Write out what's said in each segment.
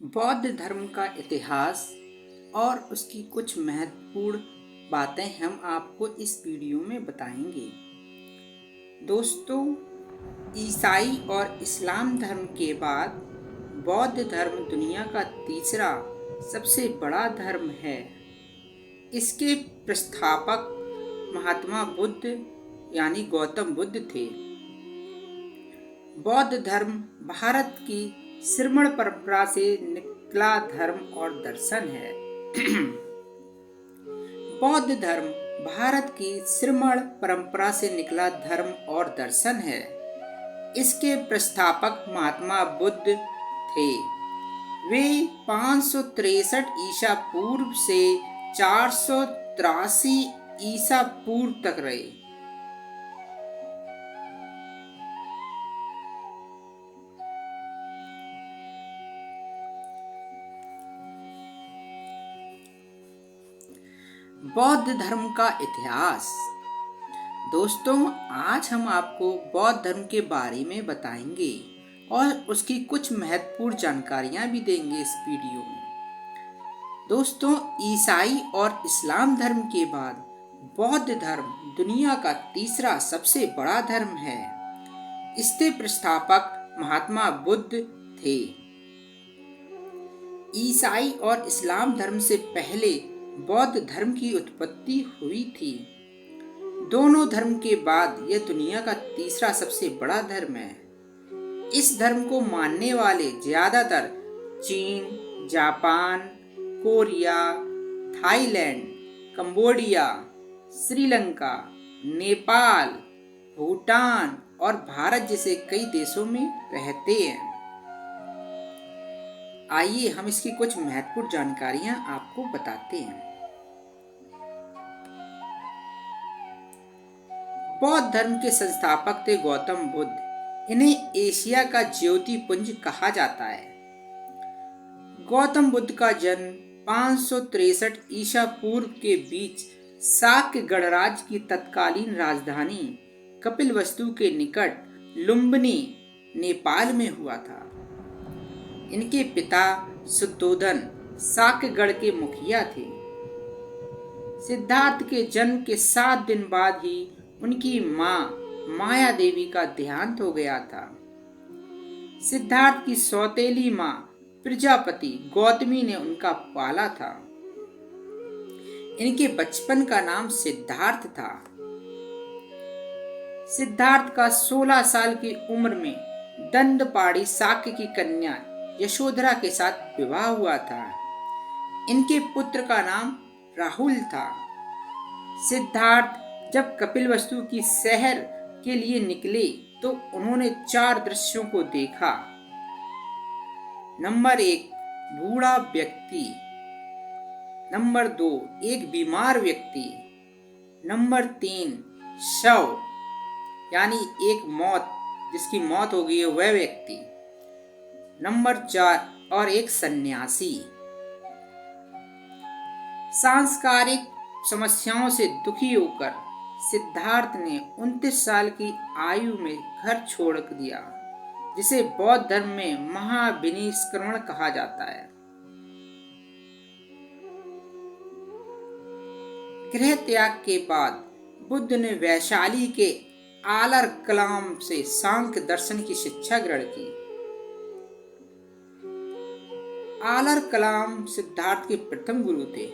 बौद्ध धर्म का इतिहास और उसकी कुछ महत्वपूर्ण बातें हम आपको इस वीडियो में बताएंगे। दोस्तों, ईसाई और इस्लाम धर्म के बाद बौद्ध धर्म दुनिया का तीसरा सबसे बड़ा धर्म है। इसके प्रस्थापक महात्मा बुद्ध यानी गौतम बुद्ध थे। बौद्ध धर्म भारत की श्रमण परंपरा से निकला धर्म और दर्शन है। बौद्ध धर्म भारत की श्रमण परंपरा से निकला धर्म और दर्शन है। इसके प्रस्थापक महात्मा बुद्ध थे। वे 563 ईसा पूर्व से 483 ईसा पूर्व तक रहे। बौद्ध धर्म का इतिहास। दोस्तों, आज हम आपको बौद्ध धर्म के बारे में बताएंगे और उसकी कुछ महत्वपूर्ण जानकारियां भी देंगे इस वीडियो में। दोस्तों, ईसाई और इस्लाम धर्म के बाद बौद्ध धर्म दुनिया का तीसरा सबसे बड़ा धर्म है। इसके प्रस्थापक महात्मा बुद्ध थे। ईसाई और इस्लाम धर्म से पहले बौद्ध धर्म की उत्पत्ति हुई थी। दोनों धर्म के बाद यह दुनिया का तीसरा सबसे बड़ा धर्म है। इस धर्म को मानने वाले ज्यादातर चीन, Japan, Korea, Thailand, Cambodia, Sri Lanka, Nepal, Bhutan और भारत जैसे कई देशों में रहते हैं। आइए हम इसकी कुछ महत्वपूर्ण जानकारियां आपको बताते हैं। बौद्ध धर्म के संस्थापक थे गौतम बुद्ध। इन्हें एशिया का ज्योतिपुंज कहा जाता है। गौतम बुद्ध का जन्म 563 ईसा पूर्व के बीच शाक्य गणराज्य की तत्कालीन राजधानी कपिलवस्तु के निकट लुम्बिनी, नेपाल में हुआ था। इनके पिता शुद्धोधन शाक्यगढ़ के मुखिया थे। सिद्धार्थ के जन्म के 7 दिन बाद ही उनकी मां माया देवी का देहांत हो गया था। सिद्धार्थ की सौतेली मां प्रजापति गौतमी ने उनका पाला था। इनके बचपन का नाम सिद्धार्थ था। सिद्धार्थ का 16 साल की उम्र में दंडपाड़ी शाक्य की कन्या यशोधरा के साथ विवाह हुआ था। इनके पुत्र का नाम राहुल था। सिद्धार्थ जब कपिलवस्तु की सैर के लिए निकले तो उन्होंने 4 दृश्यों को देखा। नंबर 1, बूढ़ा व्यक्ति। नंबर 2, एक बीमार व्यक्ति। नंबर 3, शव यानी एक मौत, जिसकी मौत हो गई है वह व्यक्ति। नंबर 4, और एक सन्यासी। सांस्कारिक समस्याओं से दुखी होकर सिद्धार्थ ने 29 साल की आयु में घर छोड़ दिया, जिसे बौद्ध धर्म में महाविनिष्क्रमण कहा जाता है। गृह त्याग के बाद बुद्ध ने वैशाली के आलर कलाम से सांख्य दर्शन की शिक्षा ग्रहण की। आलर कलाम सिद्धार्थ के प्रथम गुरु थे।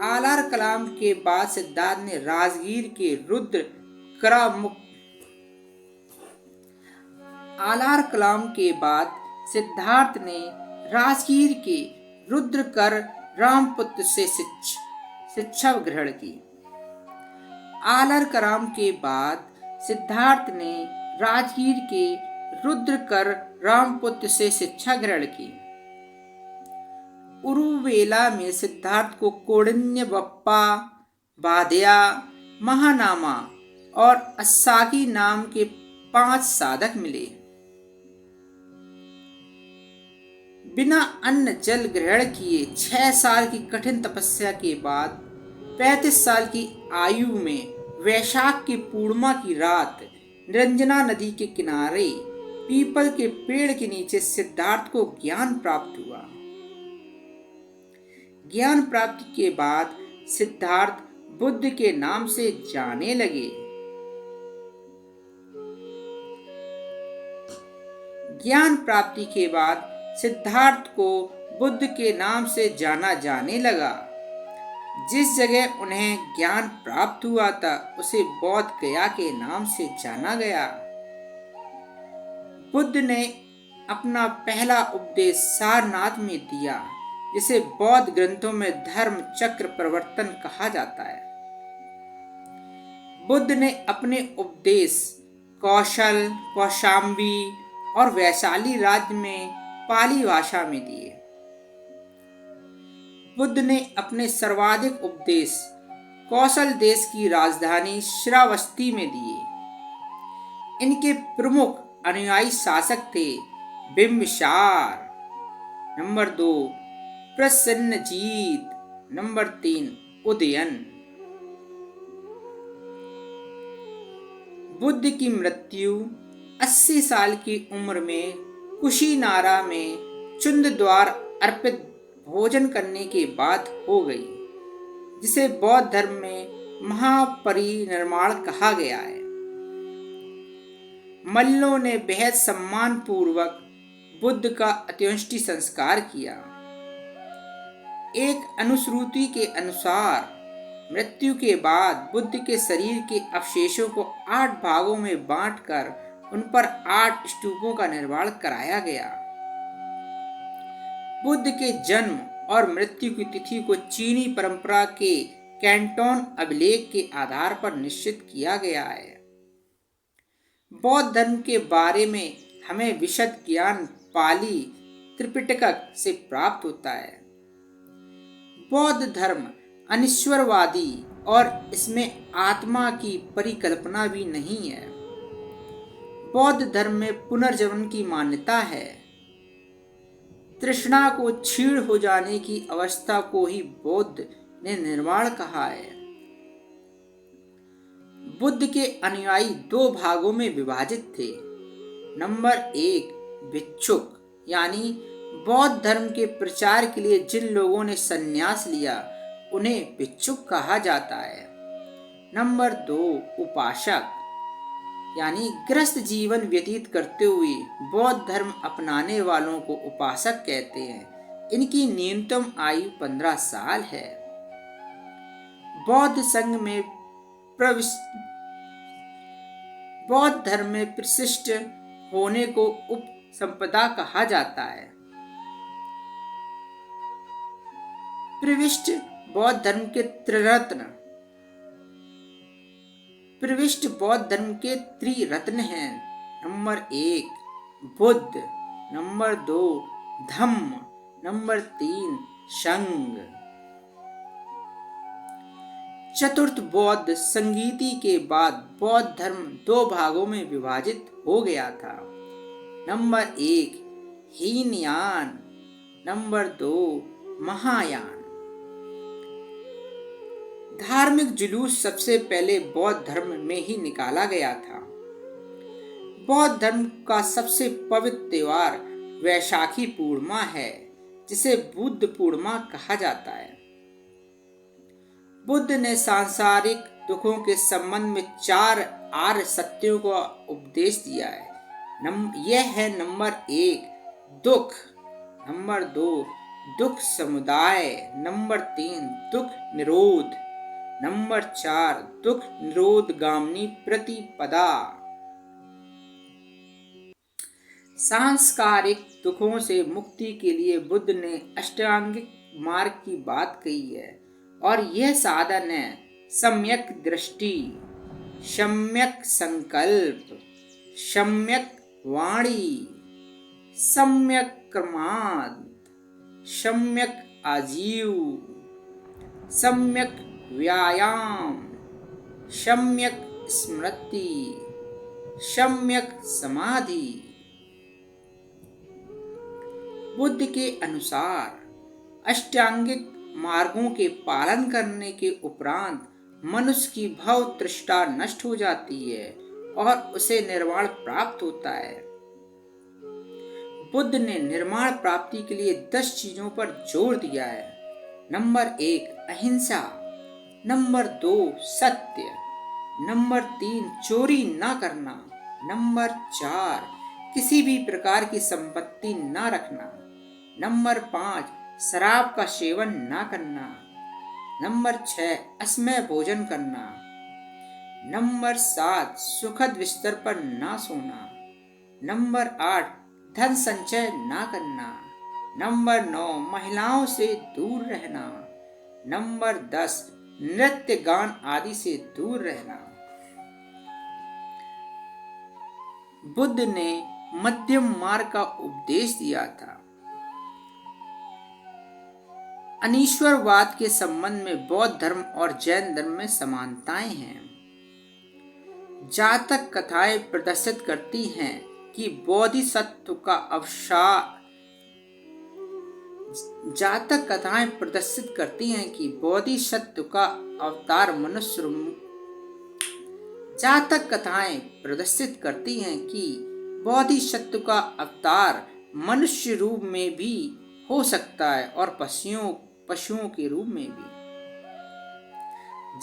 आलर कलाम के बाद सिद्धार्थ ने राजगीर के रुद्र करामुख आलर कलाम के बाद सिद्धार्थ ने राजगीर के रुद्रकर रामपुत्र से शिक्षा ग्रहण की। आलर कलाम के बाद सिद्धार्थ ने राजगीर के रुद्रकर रामपुत्र से शिक्षा ग्रहण की। उरुवेला में सिद्धार्थ को कौंडिन्य बप्पा, बादया, महानामा और अस्सागी नाम के 5 साधक मिले। बिना अन्न जल ग्रहण किए 6 साल की कठिन तपस्या के बाद 35 साल की आयु में वैशाख की पूर्णिमा की रात निरंजना नदी के किनारे पीपल के पेड़ के नीचे सिद्धार्थ को ज्ञान प्राप्त हुआ। ज्ञान प्राप्ति के बाद सिद्धार्थ बुद्ध के नाम से जाने लगे। ज्ञान प्राप्ति के बाद सिद्धार्थ को बुद्ध के नाम से जाना जाने लगा। जिस जगह उन्हें ज्ञान प्राप्त हुआ था उसे बौद्ध गया के नाम से जाना गया। बुद्ध ने अपना पहला उपदेश सारनाथ में दिया, जिसे बौद्ध ग्रंथों में धर्म चक्र प्रवर्तन कहा जाता है। बुद्ध ने अपने उपदेश कौशल, कौशाम्बी और वैशाली राज्य में पाली भाषा में दिए। बुद्ध ने अपने सर्वाधिक उपदेश कौशल देश की राजधानी श्रावस्ती में दिए। इनके प्रमुख अनुयायी शासक थे बिम्बिसार, नंबर 2 प्रसन्नजीत, नंबर 3 उदयन। बुद्ध की मृत्यु 80 साल की उम्र में कुशीनारा में चुंद द्वार अर्पित भोजन करने के बाद हो गई, जिसे बौद्ध धर्म में महापरिनिर्वाण कहा गया है। मल्लों ने बेहद सम्मान पूर्वक बुद्ध का अंत्येष्टि संस्कार किया। एक अनुश्रुति के अनुसार मृत्यु के बाद बुद्ध के शरीर के अवशेषों को 8 भागों में बांटकर उन पर 8 स्तूपों का निर्माण कराया गया। बुद्ध के जन्म और मृत्यु की तिथि को चीनी परंपरा के कैंटोन अभिलेख के आधार पर निश्चित किया गया है। बौद्ध धर्म के बारे में हमें विशद ज्ञान पाली त्रिपिटक से प्राप्त होता है। बौद्ध धर्म अनिश्वरवादी और इसमें आत्मा की परिकल्पना भी नहीं है। बौद्ध धर्म में पुनर्जन्म की मान्यता है। तृष्णा को क्षीण हो जाने की अवस्था को ही बुद्ध ने निर्वाण कहा है। बुद्ध के अनुयायी 2 भागों में विभाजित थे। नंबर 1 भिक्षुक, यानी बौद्ध धर्म के प्रचार के लिए जिन लोगों ने संन्यास लिया उन्हें भिक्षुक कहा जाता है। नंबर 2 उपासक, यानी गृहस्थ जीवन व्यतीत करते हुए बौद्ध धर्म अपनाने वालों को उपासक कहते हैं। इनकी न्यूनतम आयु 15 साल है। बौद्ध संघ में बौद्ध धर्म में प्रशिष्ट होने को उपसंपदा कहा जाता है। प्रविष्ट बौद्ध धर्म के त्रिरत्न प्रविष्ट बौद्ध धर्म के त्रिरत्न हैं। नंबर 1 बुद्ध, नंबर 2 धम्म, नंबर 3 संघ। चतुर्थ बौद्ध संगीति के बाद बौद्ध धर्म 2 भागों में विभाजित हो गया था। Number 1 Hinayana, number 2 Mahayana. धार्मिक जुलूस सबसे पहले बौद्ध धर्म में ही निकाला गया था। बौद्ध धर्म का सबसे पवित्र त्योहार वैशाखी पूर्णिमा है, जिसे बुद्ध पूर्णिमा कहा जाता है। बुद्ध ने सांसारिक दुखों के संबंध में 4 आर्य सत्यों का उपदेश दिया है। यह है नंबर 1 दुख, नंबर 2 दुख समुदाय, नंबर 3 दुख निरोध, नंबर 4 दुख निरोध गामिनी प्रतिपदा। सांस्कारिक दुखों से मुक्ति के लिए बुद्ध ने अष्टांगिक मार्ग की बात कही है, और यह साधन है सम्यक दृष्टि, सम्यक संकल्प, सम्यक वाणी, सम्यक कर्माद, सम्यक आजीव, सम्यक व्यायाम, सम्यक स्मृति, सम्यक समाधि। बुद्ध के अनुसार अष्टांगिक मार्गों के पालन करने के उपरांत मनुष्य की भव तृष्णा नष्ट हो जाती है और उसे निर्वाण प्राप्त होता है। बुद्ध ने निर्माण प्राप्ति के लिए 10 चीजों पर जोर दिया है। नंबर 1 अहिंसा, नंबर 2 सत्य, नंबर 3 चोरी ना करना, नंबर 4 किसी भी प्रकार की संपत्ति ना रखना, नंबर 5 शराब का सेवन ना करना, नंबर 6 असमय भोजन करना, नंबर 7 सुखद बिस्तर पर ना सोना, नंबर 8 धन संचय ना करना, नंबर 9 महिलाओं से दूर रहना, नंबर 10 नृत्य गान आदि से दूर रहना। बुद्ध ने मध्यम मार्ग का उपदेश दिया था। अनीश्वरवाद के संबंध में बौद्ध धर्म और जैन धर्म में समानताएं हैं। जातक कथाएं प्रदर्शित करती हैं कि बोधिसत्व का अवतार मनुष्य रूप में भी हो सकता है और पशुओं के रूप में भी।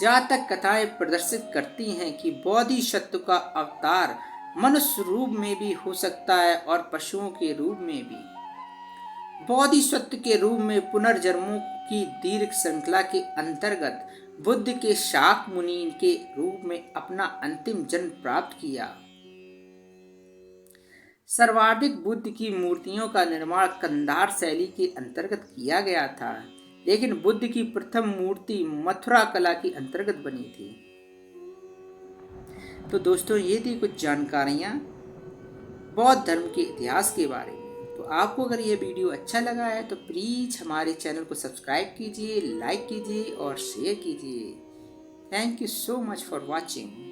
जातक कथाएं प्रदर्शित करती हैं कि बोधिसत्व का अवतार मनुष्य रूप में भी हो सकता है और पशुओं के रूप में भी। बोधिसत्व के रूप में पुनर्जन्मों की दीर्घ श्रृंखला के अंतर्गत बुद्ध के शाक मुनि के रूप में अपना अंतिम जन्म प्राप्त किया। सर्वाधिक बुद्ध की मूर्तियों का निर्माण कंधार शैली के अंतर्गत किया गया था, लेकिन बुद्ध की प्रथम मूर्ति मथुरा कला के अंतर्गत बनी थी। तो दोस्तों, ये थी कुछ जानकारियां बौद्ध धर्म के इतिहास के बारे में। तो आपको अगर ये वीडियो अच्छा लगा है तो प्लीज हमारे चैनल को सब्सक्राइब कीजिए, लाइक कीजिए और शेयर कीजिए। Thank you so much for watching.